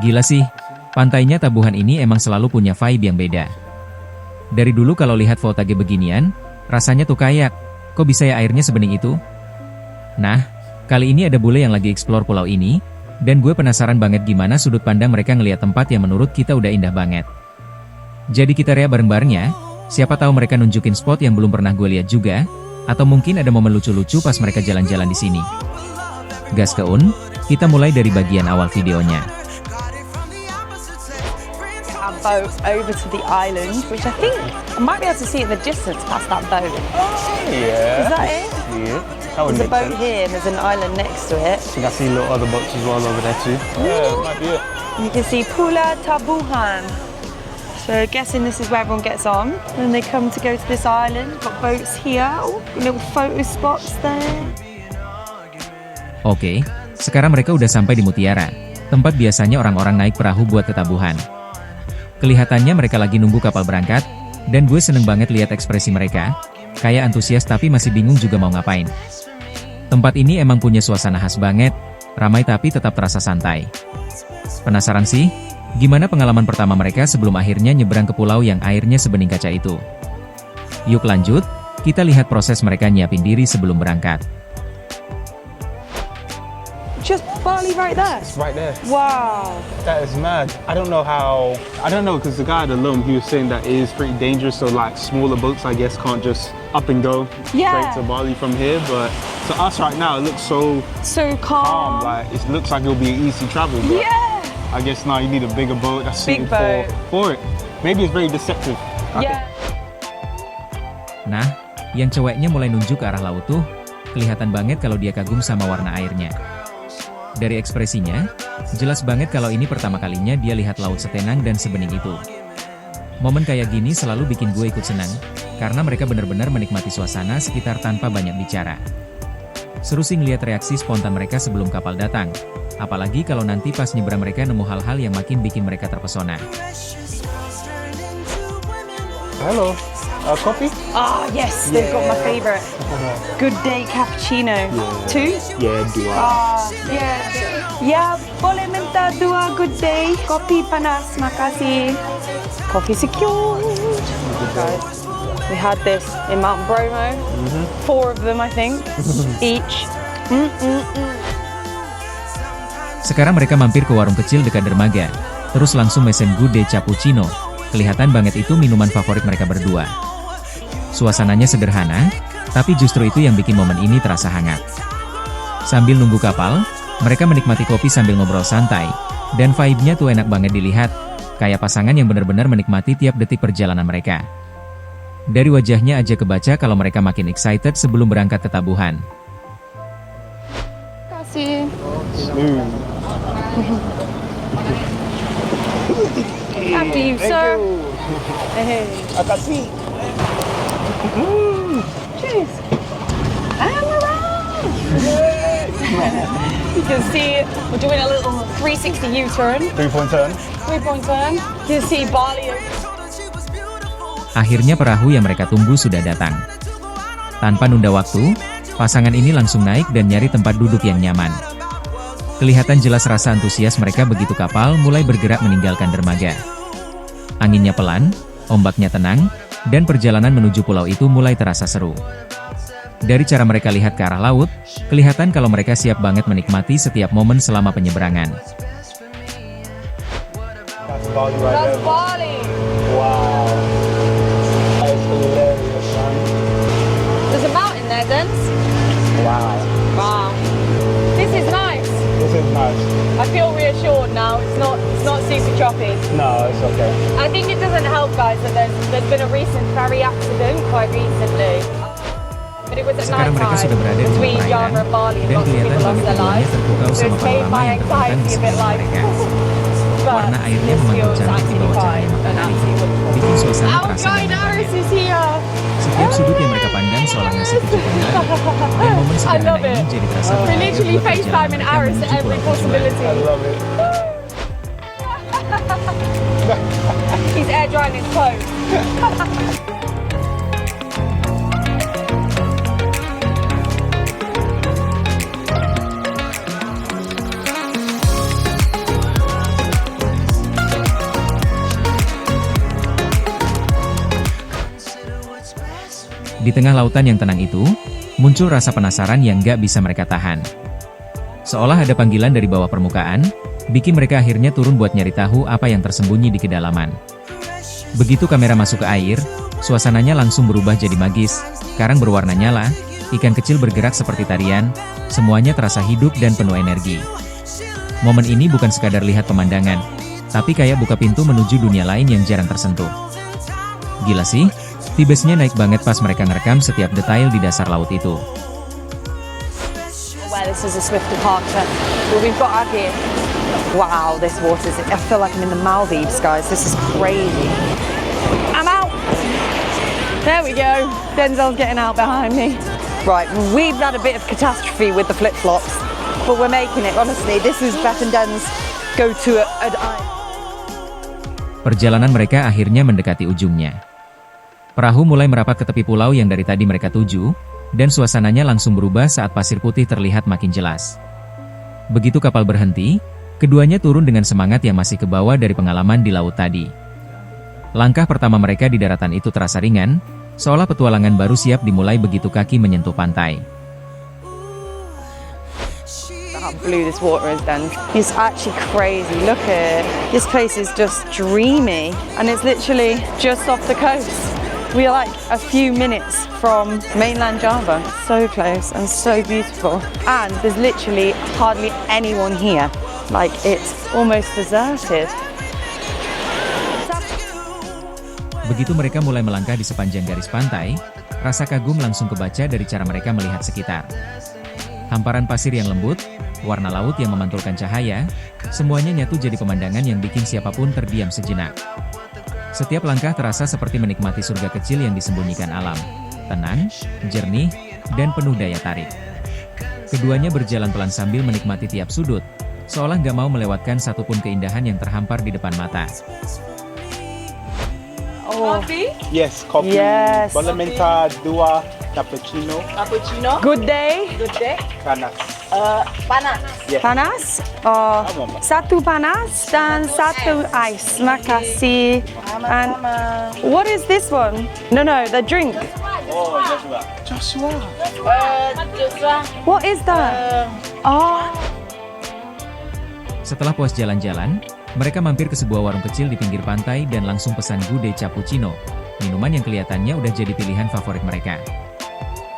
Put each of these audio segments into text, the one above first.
Gila sih, pantainya Tabuhan ini emang selalu punya vibe yang beda. Dari dulu kalau lihat voltage beginian, rasanya tuh kayak, kok bisa ya airnya sebening itu? Nah, kali ini ada bule yang lagi explore pulau ini, dan gue penasaran banget gimana sudut pandang mereka ngelihat tempat yang menurut kita udah indah banget. Jadi kita rea bareng-bareng ya, siapa tahu mereka nunjukin spot yang belum pernah gue lihat juga, atau mungkin ada momen lucu-lucu pas mereka jalan-jalan di sini. Gas keun, kita mulai dari bagian awal videonya. Our boat over to the island, which I think I might be able to see in the distance past that boat. Yeah. Is that it? Yeah. That would There's a make boat sense. here and there's an island next to it. I think I see a lot of other boats as well over there too. Yeah, might be it. You can see Pula Tabuhan. So guessing this is where everyone gets on. And they come to go to this island. Got boats here. Oh, little photo spots there. Oke, sekarang mereka udah sampai di Mutiara, tempat biasanya orang-orang naik perahu buat ke Tabuhan. Kelihatannya mereka lagi nunggu kapal berangkat, dan gue seneng banget lihat ekspresi mereka, kayak antusias tapi masih bingung juga mau ngapain. Tempat ini emang punya suasana khas banget, ramai tapi tetap terasa santai. Penasaran sih, gimana pengalaman pertama mereka sebelum akhirnya nyebrang ke pulau yang airnya sebening kaca itu? Yuk lanjut, kita lihat proses mereka nyiapin diri sebelum berangkat. Just Bali right there. It's right there. Wow. That is mad. I don't know because the guy at the loom, he was saying that it is pretty dangerous. So like smaller boats, I guess, can't just up and go Yeah. straight to Bali from here. But to us right now, it looks so So calm. calm. Like it looks like it'll be an easy travel. But Yeah. I guess now you need a bigger boat that's Big suited boat. for it. Maybe it's very deceptive. Yeah. Nah, yang ceweknya mulai nunjuk ke arah laut tuh, kelihatan banget kalau dia kagum sama warna airnya. Dari ekspresinya, jelas banget kalau ini pertama kalinya dia lihat laut setenang dan sebening itu. Momen kayak gini selalu bikin gue ikut senang, karena mereka benar-benar menikmati suasana sekitar tanpa banyak bicara. Seru sih ngeliat reaksi spontan mereka sebelum kapal datang, apalagi kalau nanti pas nyebrang mereka nemu hal-hal yang makin bikin mereka terpesona. Hello. Coffee? Ah, yes, they've got my favourite. Good day cappuccino. Two? Yeah, dua. Yeah. Ya, boleh minta dua good day. Kopi panas, makasih. Coffee secure. Guys, we had this in Mount Bromo. 4 of them, I think, each. Sekarang mereka mampir ke warung kecil dekat dermaga, terus langsung mesen good day cappuccino. Kelihatan banget itu minuman favorit mereka berdua. Suasananya sederhana, tapi justru itu yang bikin momen ini terasa hangat. Sambil nunggu kapal, mereka menikmati kopi sambil ngobrol santai, dan vibe-nya tuh enak banget dilihat, kayak pasangan yang benar-benar menikmati tiap detik perjalanan mereka. Dari wajahnya aja kebaca kalau mereka makin excited sebelum berangkat ke Tabuhan. Kasih. Smooth. After you, sir. Hey. Akasi. Cheers. I'm around. You can see we're doing a little 360 U-turn. 3-point turn. 3-point turn. You can see Bali. Akhirnya perahu yang mereka tunggu sudah datang. Tanpa nunda waktu, pasangan ini langsung naik dan nyari tempat duduk yang nyaman. Kelihatan jelas rasa antusias mereka begitu kapal mulai bergerak meninggalkan dermaga. Anginnya pelan, ombaknya tenang, dan perjalanan menuju pulau itu mulai terasa seru. Dari cara mereka lihat ke arah laut, kelihatan kalau mereka siap banget menikmati setiap momen selama penyeberangan. That's Bali right That's there. Bali. Wow. That is hilarious, man. There's a mountain there, Dens. Wow. Wow. This is nice. This is nice. I feel reassured now. It's not super choppy. No, it's okay. I think it doesn't help, guys, that there's been a recent ferry accident quite recently. But it was at Sekarang night mereka time sudah berada di between tengah Java perairan, and Bali, and dan lots of kelihatan people lost bagi their keduanya lives. terpukau So sama it's made panorama my yang terbentang di anxiety a bit sekitar like. mereka. But Warna airnya this memang feels cantik di bawah absolutely cahaya fine and matahari, absolutely wonderful. bikin suasana Our terasa guide nyaman Aris banget. is here. Setiap sudut yang mereka pandang seolah ngasih kejutan baru, dan momen I sederhana love ini it. jadi terasa We're berharga literally buat perjalanan FaceTiming mereka Aris menuju at every pulau tujuan. possibility. I love it. He's air drying his clothes. Di tengah lautan yang tenang itu, muncul rasa penasaran yang gak bisa mereka tahan. Seolah ada panggilan dari bawah permukaan, bikin mereka akhirnya turun buat nyari tahu apa yang tersembunyi di kedalaman. Begitu kamera masuk ke air, suasananya langsung berubah jadi magis, karang berwarna nyala, ikan kecil bergerak seperti tarian, semuanya terasa hidup dan penuh energi. Momen ini bukan sekadar lihat pemandangan, tapi kayak buka pintu menuju dunia lain yang jarang tersentuh. Gila sih, vibes-nya naik banget pas mereka ngerekam setiap detail di dasar laut itu. Where this is a swift departure. Well, we've got our gear. Wow, this water's... I feel like I'm in the Maldives, guys. This is crazy. I'm out. There we go. Denzel's getting out behind me. Right, we've had a bit of catastrophe with the flip-flops, but we're making it, honestly. This is Beth and Den's go-to at Perjalanan mereka akhirnya mendekati ujungnya. Perahu mulai merapat ke tepi pulau yang dari tadi mereka tuju, dan suasananya langsung berubah saat pasir putih terlihat makin jelas. Begitu kapal berhenti, keduanya turun dengan semangat yang masih kebawa dari pengalaman di laut tadi. Langkah pertama mereka di daratan itu terasa ringan, seolah petualangan baru siap dimulai begitu kaki menyentuh pantai. how blue this water is then. It's actually crazy. Look at it. This place is just dreamy and it's literally just off the coast. We are like a few minutes from mainland Java. So close and so beautiful. And there's literally hardly anyone here. Like it's almost deserted. Begitu mereka mulai melangkah di sepanjang garis pantai, rasa kagum langsung kebaca dari cara mereka melihat sekitar. Hamparan pasir yang lembut, warna laut yang memantulkan cahaya, semuanya nyatu jadi pemandangan yang bikin siapapun terdiam sejenak. Setiap langkah terasa seperti menikmati surga kecil yang disembunyikan alam. Tenang, jernih, dan penuh daya tarik. Keduanya berjalan pelan sambil menikmati tiap sudut, seolah gak mau melewatkan satupun keindahan yang terhampar di depan mata. Coffee? Yes, coffee. Yes. Bola menta, dua, cappuccino, Cappuccino. Good day. Good day. panas. Panas. Yes. Panas? Oh, Sama, Mbak. satu panas dan satu ice. Makasih. And what is this one? No, the drink. Oh, Joshua. Joshua. What is that? Oh. Setelah puas jalan-jalan, mereka mampir ke sebuah warung kecil di pinggir pantai dan langsung pesan Good Cappuccino, minuman yang kelihatannya udah jadi pilihan favorit mereka.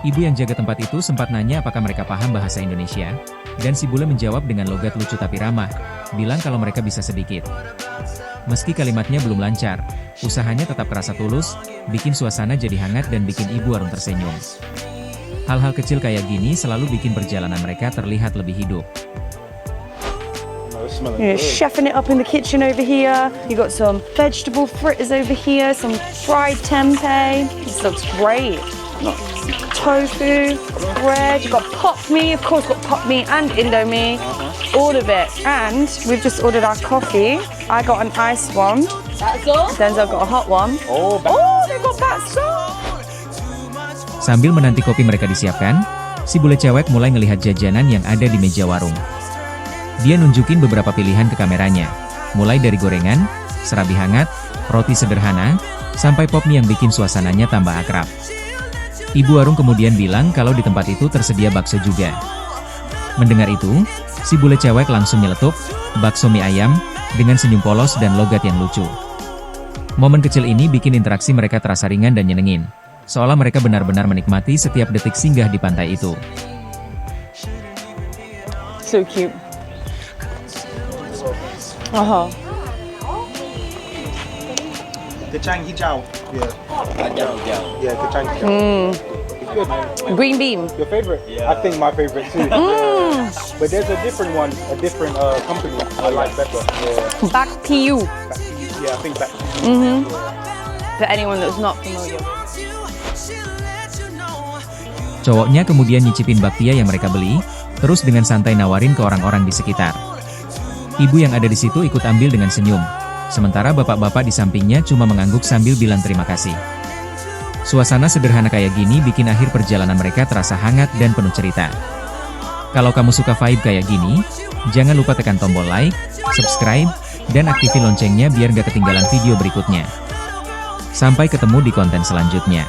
Ibu yang jaga tempat itu sempat nanya apakah mereka paham bahasa Indonesia, dan si bule menjawab dengan logat lucu tapi ramah, bilang kalau mereka bisa sedikit. Meski kalimatnya belum lancar, usahanya tetap kerasa tulus, bikin suasana jadi hangat dan bikin ibu warung tersenyum. Hal-hal kecil kayak gini selalu bikin perjalanan mereka terlihat lebih hidup. You're chefing it up in the kitchen over here. You got some vegetable fritters over here, some fried tempeh. This looks great. Tofu, bread. You've got pop mee, of course, got pop mee and Indomie. All of it. And we've just ordered our coffee. I got an iced one. Bakso. Denzel got a hot one. Oh, They've got bakso. Sambil menanti kopi mereka disiapkan, si bule cewek mulai ngelihat jajanan yang ada di meja warung. Dia nunjukin beberapa pilihan ke kameranya, mulai dari gorengan, serabi hangat, roti sederhana, sampai pop mie yang bikin suasananya tambah akrab. Ibu warung kemudian bilang kalau di tempat itu tersedia bakso juga. Mendengar itu, si bule cewek langsung nyeletuk, bakso mie ayam, dengan senyum polos dan logat yang lucu. Momen kecil ini bikin interaksi mereka terasa ringan dan nyenengin, seolah mereka benar-benar menikmati setiap detik singgah di pantai itu. So cute. Uh-huh. kacang hijau. Yeah. Yeah, kacang hijau. It's good, man. Green bean. Your favorite? I think my favorite too. But there's a different one, a different company I like better. Yeah. Bak Piu. Yeah, I think back. For anyone that's not familiar. Cowoknya kemudian nyicipin bakpia yang mereka beli, terus dengan santai nawarin ke orang-orang di sekitar. Ibu yang ada di situ ikut ambil dengan senyum, sementara bapak-bapak di sampingnya cuma mengangguk sambil bilang terima kasih. Suasana sederhana kayak gini bikin akhir perjalanan mereka terasa hangat dan penuh cerita. Kalau kamu suka vibe kayak gini, jangan lupa tekan tombol like, subscribe, dan aktifin loncengnya biar gak ketinggalan video berikutnya. Sampai ketemu di konten selanjutnya.